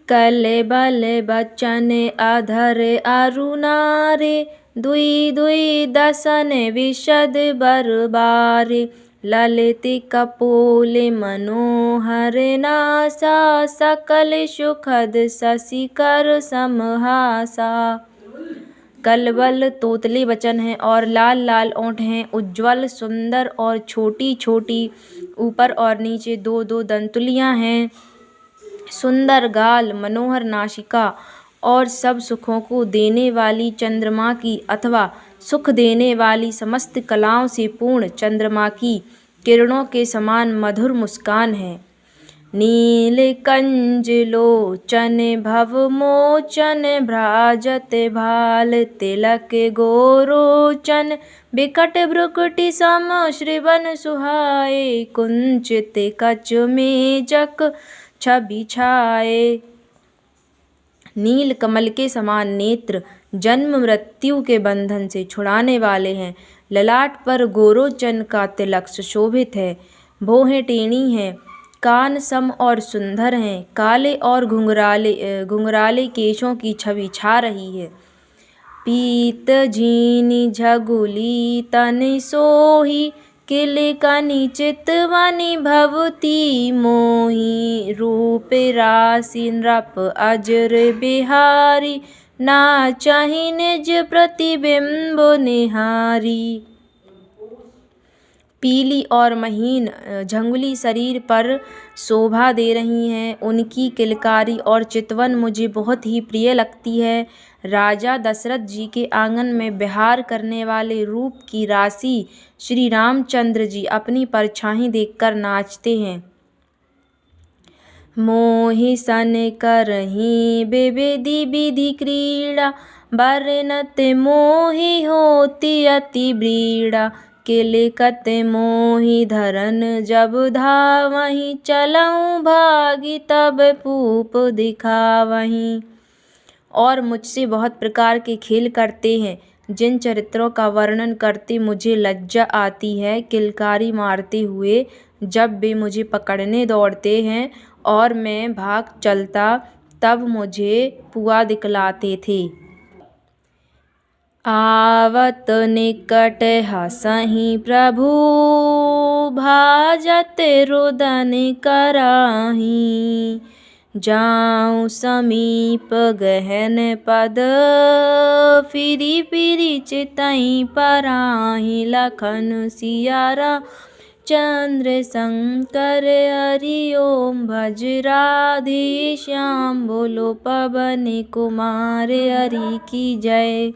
कले बल बचन अधर अरुणारे, दुई दुई दसन विशद बरबारे, ललित कपोल मनोहर नासा, सकल सुखद शशिकर समहासा। कलबल तोतले वचन हैं और लाल लाल ओंठ हैं, उज्ज्वल सुंदर और छोटी छोटी ऊपर और नीचे दो दो दंतुलियां हैं, सुंदर गाल, मनोहर नासिका और सब सुखों को देने वाली चंद्रमा की अथवा सुख देने वाली समस्त कलाओं से पूर्ण चंद्रमा की किरणों के समान मधुर मुस्कान है। नीलकंज लोचन भवमोचन, भ्राजत भाल तिलक गोरोचन, बिकट भ्रुकुटि सम श्रीवन सुहाए, कुंचित कच मेजक छवि छाए। नील कमल के समान नेत्र जन्म मृत्यु के बंधन से छुड़ाने वाले हैं। ललाट पर गोरोचन का तिलक सुशोभित है, भौहें टेढ़ी हैं, कान सम और सुंदर हैं, काले और घुंघराले केशों की छवि छा रही है। पीत झीनी झगुली तन सोही, किलकनि चितवनि भवती मोही, रूप राशि नृप अजर बिहारी, नाचहि निज प्रतिबिंब निहारी। पीली और महीन झंगुली शरीर पर शोभा दे रही हैं, उनकी किलकारी और चितवन मुझे बहुत ही प्रिय लगती है। राजा दशरथ जी के आंगन में विहार करने वाले रूप की राशि श्री रामचंद्र जी अपनी परछाई देखकर नाचते हैं। मोहि सन करहि विविधि विधि क्रीड़ा, बरनत मोहि होति अति ब्रीड़ा, किलकत मोहि धरन जब धावहि, चलऊँ भागी तब भूप दिखावहीं। और मुझसे बहुत प्रकार के खेल करते हैं, जिन चरित्रों का वर्णन करते मुझे लज्जा आती है। किलकारी मारते हुए जब वे मुझे पकड़ने दौड़ते हैं और मैं भाग चलता तब मुझे पुआ दिखलाते थे। आवत निकट हँसहि प्रभु, भाजत रुदन कराही, जाऊँ समीप गहन पद, फिरी फिरी चितई पराही, लखन सिया रामचंद्र शंकर हरि ओम, भज राधे श्याम बोलो पवन कुमार हरि की जय।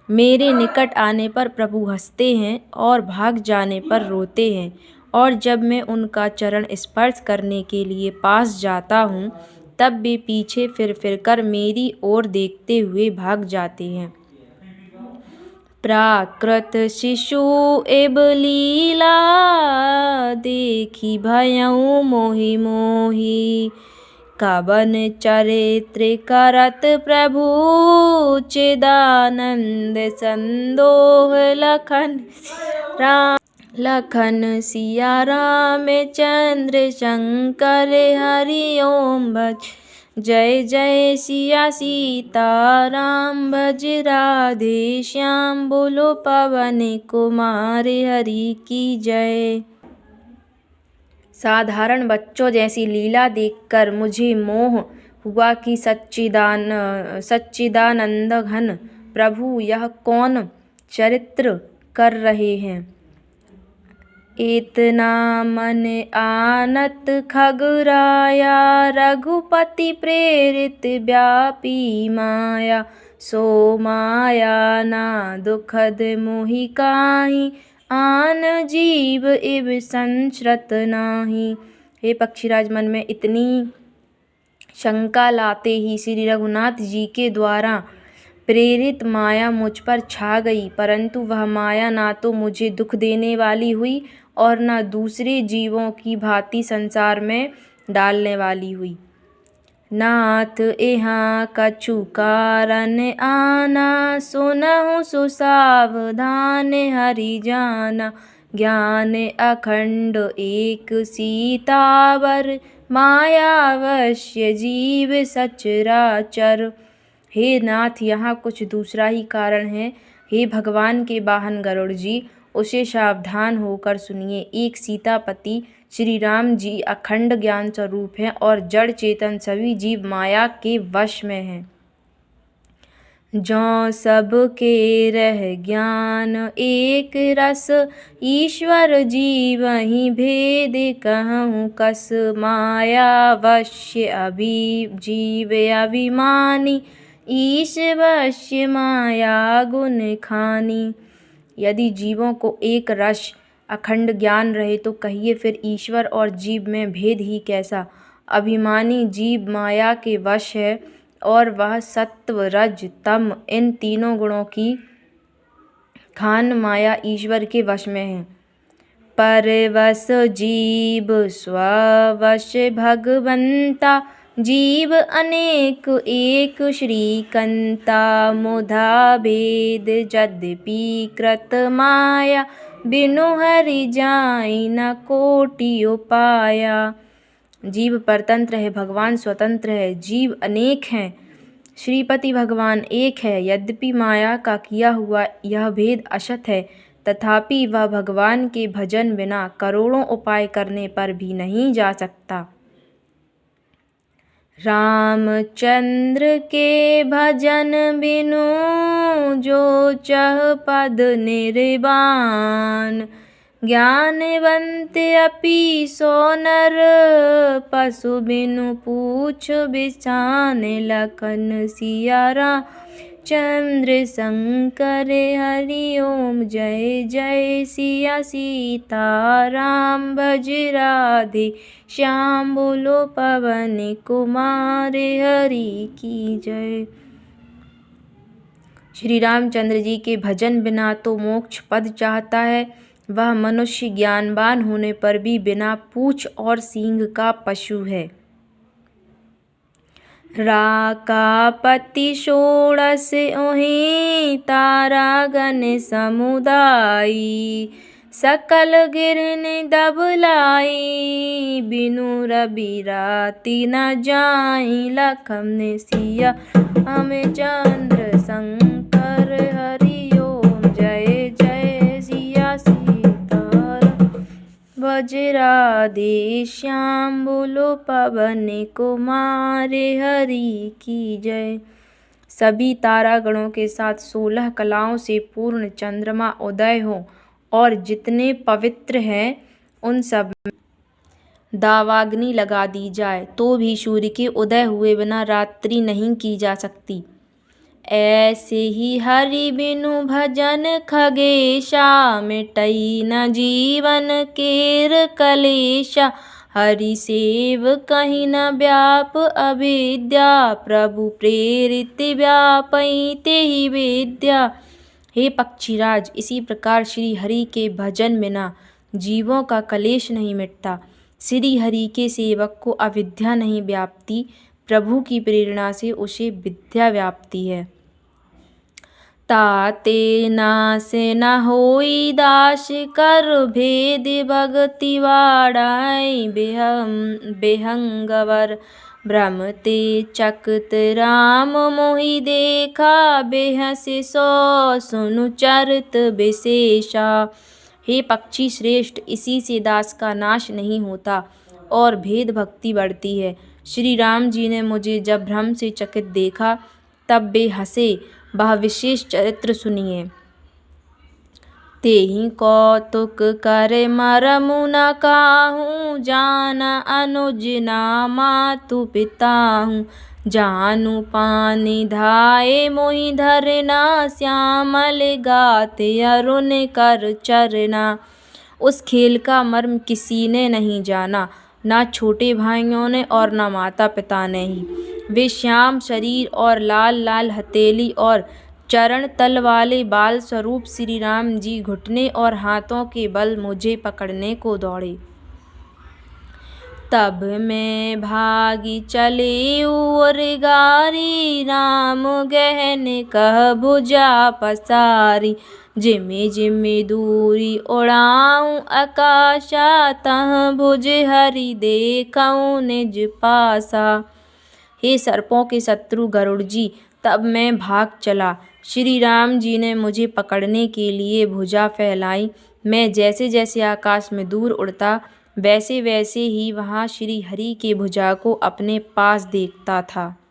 मेरे निकट आने पर प्रभु हंसते हैं और भाग जाने पर रोते हैं, और जब मैं उनका चरण स्पर्श करने के लिए पास जाता हूँ तब वे पीछे फिर फिर कर मेरी ओर देखते हुए भाग जाते हैं। प्राकृत शिशु एब लीला, देखी भयऊ मोहि मोहि, कवन चरित्र करत प्रभु, चिदानंद संदोह, लखन सिया रामचंद्र शंकर हरि ओम, भज जय जय सिया सीता राम, भज राधे श्याम बोलो पवन कुमार हरि की जय। साधारण बच्चों जैसी लीला देखकर मुझे मोह हुआ कि सच्चिदानंद घन प्रभु यह कौन चरित्र कर रहे हैं। इतना मन आनत खगराया, रघुपति प्रेरित व्यापी माया, सो माया ना दुखद मोहि काहि, आन जीव इव संश्रत नाही। हे पक्षीराज, मन में इतनी शंका लाते ही श्री रघुनाथ जी के द्वारा प्रेरित माया मुझ पर छा गई, परंतु वह माया ना तो मुझे दुख देने वाली हुई और न दूसरे जीवों की भांति संसार में डालने वाली हुई। नाथ यहाँ कछु कारण आना, सुनहु सुसावधान हरि जाना, ज्ञान अखंड एक सीतावर, मायावश्य जीव सचराचर। हे नाथ, यहाँ कुछ दूसरा ही कारण है। हे भगवान के वाहन गरुड़ जी, उसे सावधान होकर सुनिए। एक सीतापति श्री राम जी अखंड ज्ञान स्वरूप हैं और जड़ चेतन सभी जीव माया के वश में हैं। जौं सबके रह ज्ञान एक रस, ईश्वर जीवहि भेद कहूँ कस। मायावश्य जीव अभिमानी, ईश वश्य माया गुण खानी। यदि जीवों को एक रस अखंड ज्ञान रहे तो कहिए फिर ईश्वर और जीव में भेद ही कैसा। अभिमानी जीव माया के वश है और वह सत्व रज तम इन तीनों गुणों की खान माया ईश्वर के वश में है। परवश जीव स्ववश भगवंता, जीव अनेक एक श्रीकंता। मुधा भेद यद्यपि कृत माया, बिनु हरि जाई न कोटि उपाया। जीव परतंत्र है, भगवान स्वतंत्र है। जीव अनेक हैं, श्रीपति भगवान एक है। यद्यपि माया का किया हुआ यह भेद असत है, तथापि वह भगवान के भजन बिना करोड़ों उपाय करने पर भी नहीं जा सकता। रामचंद्र के भजन बिनु, जो चह पद निर्वाण। ज्ञानवंत अपि सो नर, पशु बिनु पूछ बिछान। लखन सिया राम चंद्र शंकर, हरि ओम जय जय। सिया सीता राम भज राधे श्याम, बोलो पवन कुमार हरि की जय। श्री रामचंद्र जी के भजन बिना तो मोक्ष पद चाहता है। वह मनुष्य ज्ञानवान होने पर भी बिना पूछ और सींग का पशु है। राकापति षोडश ओहि, तारागण समुदायी। सकल गिरनि दबलाई, बिनु रवि राति न जाई। लखन सिया हम चंद्र शंकर, हरि ओम जय जय। सिया सीताराम भज राधे श्याम, बोलो पवन कुमार हरि की जय। सभी तारागणों के साथ 16 कलाओं से पूर्ण चंद्रमा उदय हो और जितने पवित्र हैं उन सब में दावाग्नि लगा दी जाए तो भी सूर्य के उदय हुए बिना रात्रि नहीं की जा सकती। ऐसे ही हरि बिनु भजन खगेशा, मिटई न जीवन केर कलेशा। हरि सेव कहीं न व्याप अविद्या, प्रभु प्रेरित व्यापई तेहि विद्या। हे पक्षीराज, इसी प्रकार श्री हरि के भजन बिना जीवों का कलेश नहीं मिटता। श्री हरि के सेवक को अविद्या नहीं व्यापती, प्रभु की प्रेरणा से उसे विद्या व्यापती है। ताते नासे न होई दास, कर भेद भगति वाड़ाई। बेहंगवर भ्रमते चकित राम, मोहि देखा बेहसे सो सुनु चरित विशेषा। हे पक्षी श्रेष्ठ, इसी से दास का नाश नहीं होता और भेद भक्ति बढ़ती है। श्री राम जी ने मुझे जब भ्रम से चकित देखा तब वे हंसे। वह विशेष चरित्र सुनिए। तेहि कौतुक करे मरमु न काहू, जाना अनुज ना मातु पिताहू। जानु पानी धाये मोहि धरना, श्यामल गाते अरुण कर चरना। उस खेल का मर्म किसी ने नहीं जाना, ना छोटे भाइयों ने और ना माता पिता ने ही। वे श्याम शरीर और लाल लाल हथेली और चरण तल वाले बाल स्वरूप श्री राम जी घुटने और हाथों के बल मुझे पकड़ने को दौड़े। तब मैं भागी चले और गारी, राम गहन कह भुजा पसारी। जिमि जिमि दूरी उड़ाऊं आकाशा, तह भुज हरि देखऊं निज पासा। हे सर्पों के शत्रु गरुड़ जी, तब मैं भाग चला। श्री राम जी ने मुझे पकड़ने के लिए भुजा फैलाई। मैं जैसे जैसे आकाश में दूर उड़ता, वैसे वैसे ही वहाँ श्री हरि की भुजा को अपने पास देखता था।